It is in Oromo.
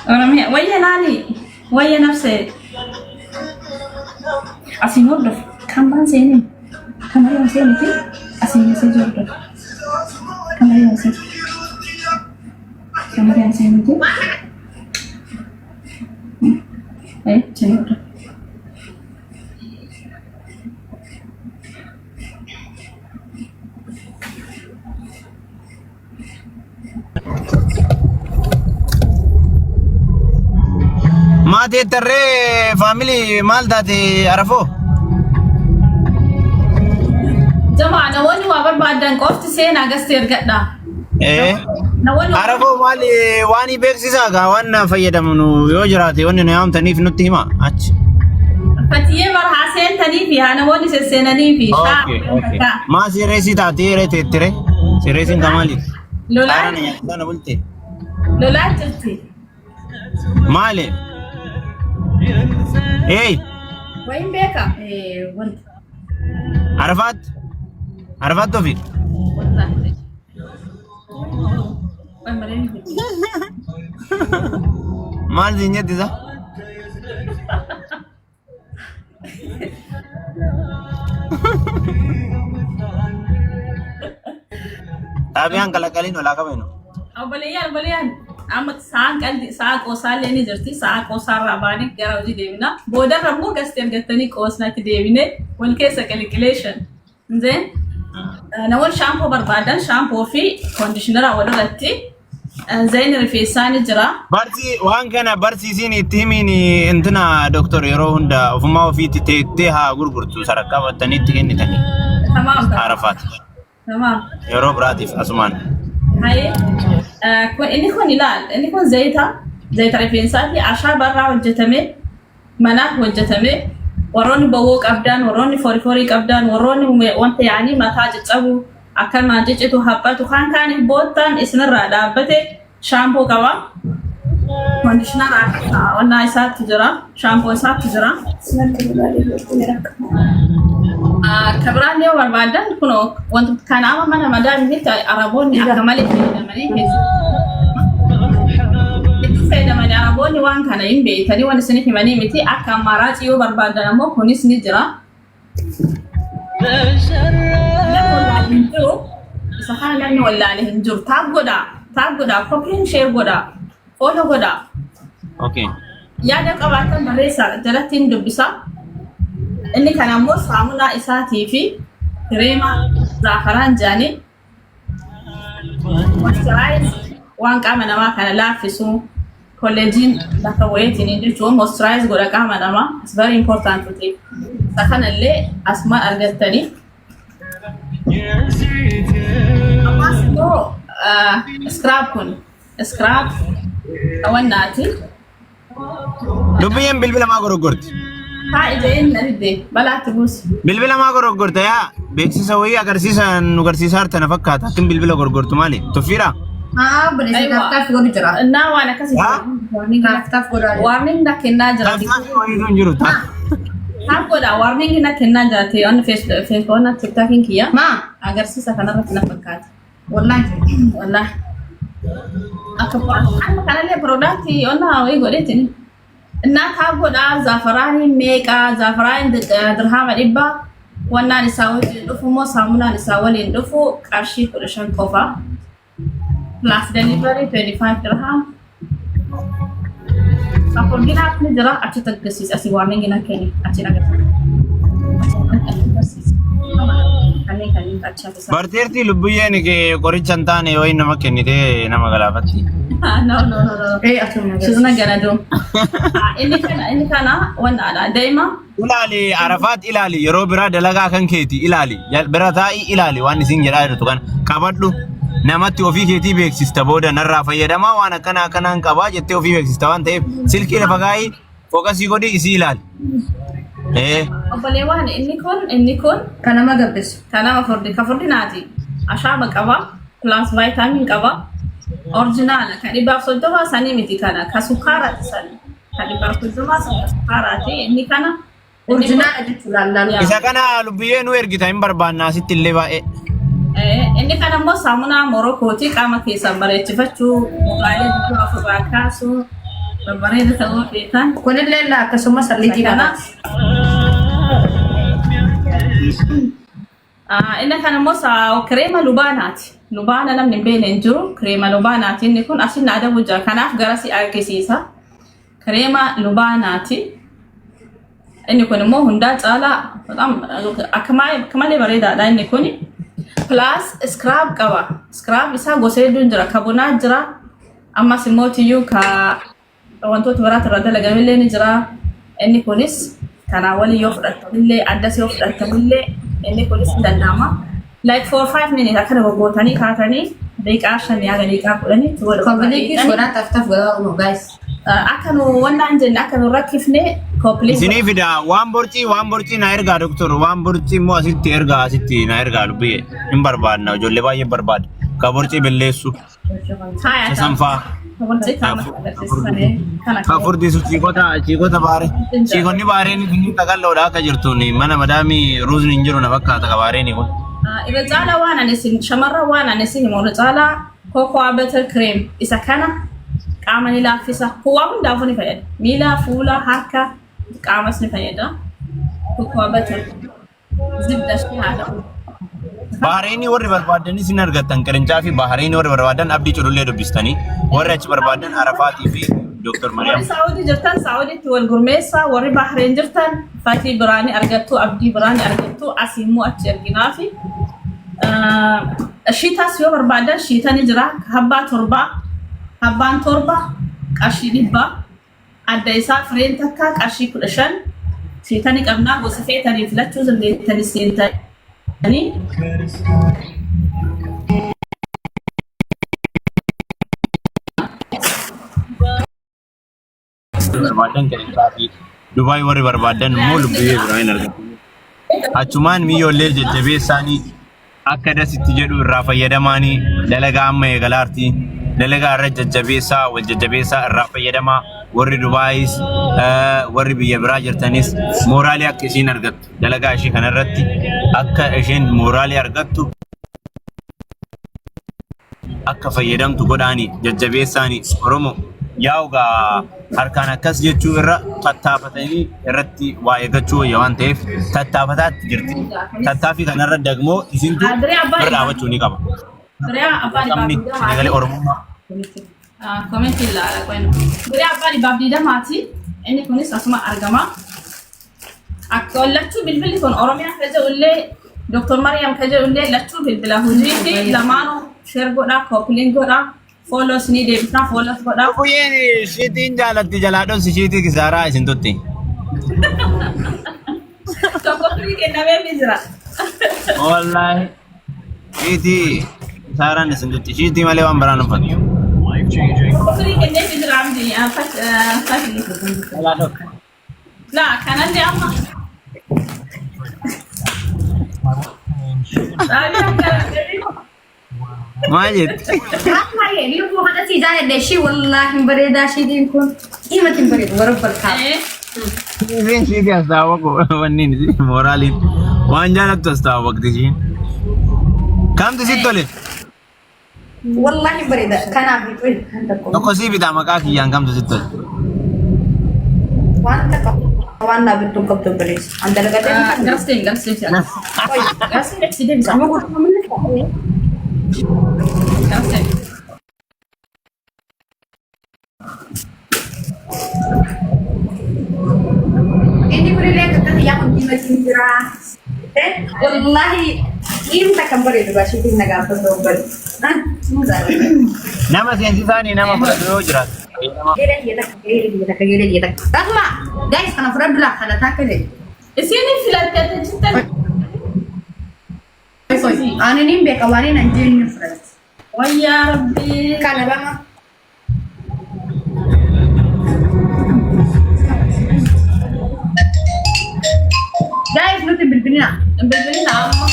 ورمي ويا ناني ويا نفسي أسيمور كم بان سيني كم يوم سيني في أسيمور سيجور كم يوم سيني كم يوم سيني في إيه سيجور ما تتري فاميلي مال داتي عرفو جماعة نواني وابر بعدين قفت سينا قصير قدنا ايه نواني عرفو مالي واني بيكسيسا وانا فيدا منو يوجراتي واني نيام تنيف نتهما اتش فتيه مرها سين تني فيها نواني سيناني في اوكي ما سيريسي تاتي ري تتري سيريسي كمالي لولا انا قلت لولا جلتي مالي ايه وين بيكا ايه وانت عرفات توفيق والله وين مريم مال زينية دي ذا أبيان كلا كلين ولا كمينو بليان أما ساعة قلبي ساعة قوسال لين جرتي ساعة قوسال راباني كراوجي ديمنا بودر رمو كستير جتني قوسنا تديمينه والكيس كالكوليشن زين نقول شامبو بربادن شامبو في كونديشنر أولو غتي زين رفيساني جرا برسي وان كان برسي سيني تيميني انتنا دكتور يروهن دا وفما في تيها غرغرتو سرقا وتني تيني تاني تمام عرفات تمام يرو براتيف اسمان هاي إني كون يلال إني كون زيت رفيساني عشان برا وجتمي مناه وجتمي وروني بوق أبدان وروني فوري أبدان وروني وانت يعني ما تاج تصبو أكل ما جيتو هبطو كان بوتان إسنر دابته شامبو كوا كونديشنر وانا إسات تجرا شامبو إسات تجرا كبران يوم بعدين كنو وانت كان عام mana madam kita Araboni akamali namani itu saya namanya Araboni wan kana imbe tadi wan sini himani miti akamarati yo barbada mo konis ni jira Sahan lan wala lihin jur tag goda copying share goda follow goda اوكي ya da kawatan baresa jalatin dubisa inni kana mo samuna isa TV krema zafaran jani moisturize wan kama nama kana lafisu collagen da kawaitin ndi to moisturize goda kama nama it's very important to take sakana le asma argatani amasno scrap awanati دبيان بلبل ما غرغرت هاي جايين نريد بلا تبوس بلبل ما غرغرت يا بيكسي سوي اغرسيسا نغرسيسار تنفكات لكن بلبل غرغرت مالي تفيرا بس كاف غور جرا نا وانا كسي كاف غور وارنينغ دا كنا جرا كاف غور وارنينغ نا كنا جاتي on Facebook on TikTok كيا ما اغرسيسا كنا تنفكات والله akapa an kana le product ona way godetini na ka goda zafarani meka zafarani dirham dibba wanna ni sawoji dufu mo samuna ni sawali dufu kashi production cover plus delivery 25 dirham sapor gina apni jara acha tak desis asi warning gina keni acha naga برتيرتي لبيان كي قريتشانتاني وين ما كنيتي نما غلافتي no ايه اتونا شزنا غنادو اللي كان وانا على دايما إلالي عرفات إلالي يرو برا دلغا كان كيتي إلالي براتاي إلالي واني سينجر تو كان كابدو نمتي وفي كيتي بيك سيستبودا نرا فيدما وانا كان كبا جتي وفي بيك سيستوان تي سلكي لفغاي فوكسي كودي إسيلال ايه وبليوان اني كون كان ما قبس كان ما فردي كفردي ناتي اشابه قبا بلس فيتامين قبا اوريجينال كان يبقى دوا ساني متي كان كسكرات ساني كان يبقى دوا سكرات اني كان اوريجينال ادتلال اذا كان لبيين ويرغيتا امبربان ناسيت اللي با Inni kan ammoo saamunaa Morokkooti qaama keessan bareechifachuu muqaalee bituu ofirraa kaasuu babbareeda ta'uu feetan. Kunillee akkasumas salliitii kana. Inni kan ammoo kireema lubaanaati. Lubaana namni hin beekne hin jiru. Kireema lubaanaati inni kun asiin adabu jira. Kanaaf gara si argisiisa. Kireema lubaanaati. Inni kun immoo hundaa caalaa akka malee bareedaadha inni kun. Plus scrub qaba. Scrub isaa gosa hedduun jira. Kabunaa jira. Ammas immoo tiyyuu ka wantoota biraatti irra dalagamillee ni jira. Inni kunis kanaa walii yoo fudhatamillee addas yoo fudhatamillee inni kunis danda'ama. Like for 5 minutes akkana goggootanii kaatanii daqiiqaa 5 haga daqiiqaa 10 Koompilikii sodaa taftaaf godhaa guys. Akka nu wannaan jenne akka nu rakkifne koompilikii. Isinii fida waan borcii na ergaa doktor waan borcii immoo asitti ergaa asitti na ergaa lubbee hin barbaadna ijoollee baay'ee barbaada ka borcii balleessu sasanfaa ka furdiisu ciikota baare ciikonni baareen inni tagalloodha akka jirtuun mana madaamii ruuzni hin jiru na fakkaata ka baareen kun. Irra caalaa waan anesin shamarra waan anesin himu irra caalaa kookoo butter cream isa kana qaama ni laaffisa kuwaa hundaafuu ni fayyada miila fuula harka qaamas ni fayyada kookoo butter zibda shi haadha. Bahareenii warri barbaadan isin argattan qirincaa fi bahareenii warri barbaadan abdii culullee dubbistanii warri achi barbaadan Arafaatii fi Dr. Mariam. Warri Saawudii jirtan Saawudiitti wal gurmeessa warri Bahareen jirtan Fatii Biraanii argattu Abdii Biraanii argattu asii immoo achi erginaa fi shiitaas yoo barbaadan shiita ni jira habbaan torba qarshii 100 adda isaa fireen takka qarshii 15 shiita ni qabnaa gosa feetanii filachuu dandeettanii seentanii. Barbaadan qirincaa fi Dubaay warri barbaadan immoo lubbee biraan argatu. Achumaan miyyoolee jajjabeessaanii akka dasitti jedhu irraa fayyadamaanii dalagaa amma eegalaartii dalagaa irra jajjabeessaa wal jajjabeessaa irraa fayyadamaa warri Dubaayis warri biyya biraa jirtanis mooraalii akka isiin argattu dalagaa ishee kanarratti akka isheen mooraalii argattu akka fayyadamtu godhaanii jajjabeessaanii Oromoo yaa'ugaa harkaan akkas jechuu irra tattaafatanii irratti waa eeggachuu wayya waan ta'eef tattaafataatti jirti. Tattaaffii kanarra dagmoo isintu bira dhaabachuu ni qaba. Qabni sagalee Oromummaa. Koomenti ilaala qoyna. Guree abbaan baabdii damaati. Inni kunis asuma argama. Akka lachuu bilbilli kun Oromiyaa ka jedhullee Dr. Mariam ka jedhullee lachuu bilbila hojii fi lamaanuu sheer godhaa koopiliin godhaa. Follows ni deebisna follows godhaa. Kuyyeen shiitiin jaalatti jalaadhoon si shiitii kisaaraa isin tutti. Tokko firii kennamee ni jira. Wallaahi shiitii kisaaraan isin tutti shiitii malee waan biraan uffatu. Tokko firii kennee ni jira amdi Jalaadhoo. Laa kanallee amma. Maal jetti? Amma yeroo bu'uura si jaalladhe shi wallaahi bareedaa shiitiin kun himatiin bareedu warra barkaa. Isin shiitii as taa'u wanni mooraaliin waan jaalattu as taa'u waqti ishiin. Kamtu sitti tole? Wallaahi bareeda kanaaf bitu Tokko sii bitaa maqaa kiyyaan kamtu sitti tole? waan takka waan naa bittu qabdu bareessa. Anda lagatee Gastiin. Gastiin si deebisa. sama gurguramu Gastiin. ini boleh kata yang dimakin jira. Wallahi ini takkan bareedu ba shiitiin nagaa fadoo Nama seensisaanii nama fudhatu yoo jiraatu. Rahma, guys, kana fura dulu kana takale. Isini filattee jirtan. Ani nimbe kawani na jini fura. Wayyaa Rabbi. Kana bama. Guys, nuti bilbilina. Bilbilina amma.